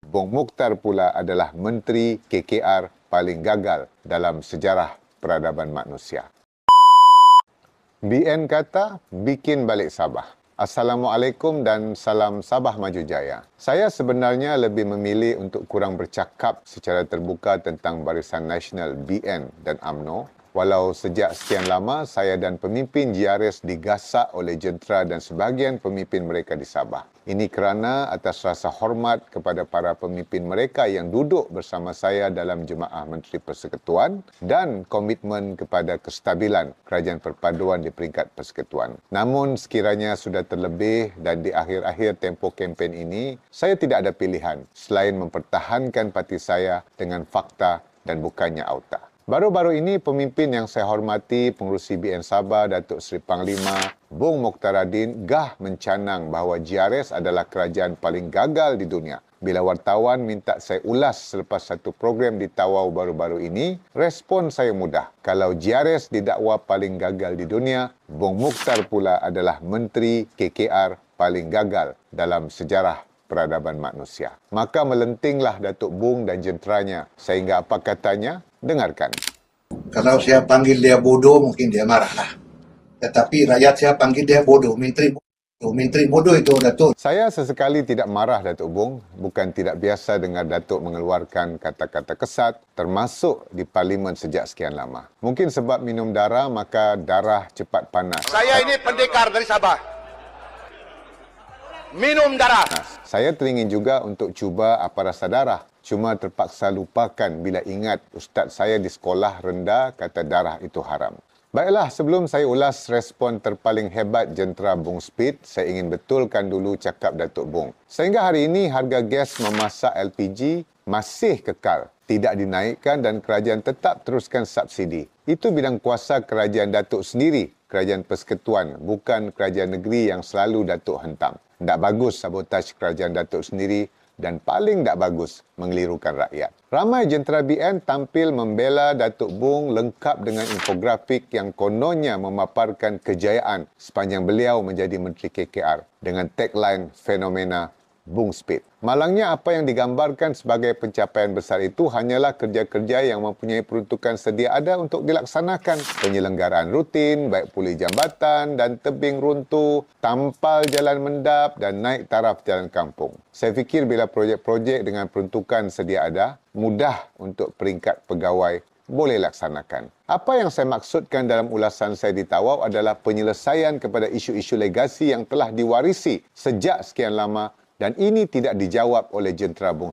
Bung Mokhtar pula adalah Menteri KKR paling gagal dalam sejarah peradaban manusia. BN kata, bikin balik Sabah. Assalamualaikum dan salam Sabah Maju Jaya. Saya sebenarnya lebih memilih untuk kurang bercakap secara terbuka tentang Barisan Nasional BN dan UMNO. Walau sejak sekian lama saya dan pemimpin GRS digasak oleh jentera dan sebahagian pemimpin mereka di Sabah. Ini kerana atas rasa hormat kepada para pemimpin mereka yang duduk bersama saya dalam Jemaah Menteri Persekutuan dan komitmen kepada kestabilan kerajaan perpaduan di peringkat persekutuan. Namun sekiranya sudah terlebih dan di akhir-akhir tempoh kempen ini, saya tidak ada pilihan selain mempertahankan parti saya dengan fakta dan bukannya auta. Baru-baru ini, pemimpin yang saya hormati, Pengerusi BN Sabah, Datuk Seri Panglima, Bung Mokhtaradin, gah mencanang bahawa GRS adalah kerajaan paling gagal di dunia. Bila wartawan minta saya ulas selepas satu program di Tawau baru-baru ini, respon saya mudah. Kalau GRS didakwa paling gagal di dunia, Bung Mokhtar pula adalah Menteri KKR paling gagal dalam sejarah peradaban manusia. Maka melentinglah Datuk Bung dan jenteranya sehingga apa katanya? Dengarkan. Kalau saya panggil dia bodoh, mungkin dia marahlah. Tetapi rakyat saya panggil dia bodoh, menteri bodoh. Menteri bodoh itu Datuk. Saya sesekali tidak marah, Datuk Bung. Bukan tidak biasa dengar Datuk mengeluarkan kata-kata kesat, termasuk di Parlimen sejak sekian lama. Mungkin sebab minum darah, maka darah cepat panas. Saya ini pendekar dari Sabah. Minum darah. Saya teringin juga untuk cuba apa rasa darah. Cuma terpaksa lupakan bila ingat ustaz saya di sekolah rendah kata darah itu haram. Baiklah, sebelum saya ulas respon terpaling hebat jentera Bung Speed, saya ingin betulkan dulu cakap Datuk Bung. Sehingga hari ini harga gas memasak LPG masih kekal, tidak dinaikkan dan kerajaan tetap teruskan subsidi. Itu bidang kuasa kerajaan Datuk sendiri, kerajaan persekutuan, bukan kerajaan negeri yang selalu Datuk hentam. Tak bagus sabotaj kerajaan Datuk sendiri dan paling tak bagus mengelirukan rakyat. Ramai jentera BN tampil membela Datuk Bung lengkap dengan infografik yang kononnya memaparkan kejayaan sepanjang beliau menjadi Menteri KKR dengan tagline fenomena Bung Speed. Malangnya apa yang digambarkan sebagai pencapaian besar itu hanyalah kerja-kerja yang mempunyai peruntukan sedia ada untuk dilaksanakan. Penyelenggaraan rutin, baik pulih jambatan dan tebing runtuh, tampal jalan mendap dan naik taraf jalan kampung. Saya fikir bila projek-projek dengan peruntukan sedia ada, mudah untuk peringkat pegawai boleh laksanakan. Apa yang saya maksudkan dalam ulasan saya di Tawau adalah penyelesaian kepada isu-isu legasi yang telah diwarisi sejak sekian lama dan ini tidak dijawab oleh jentera Bung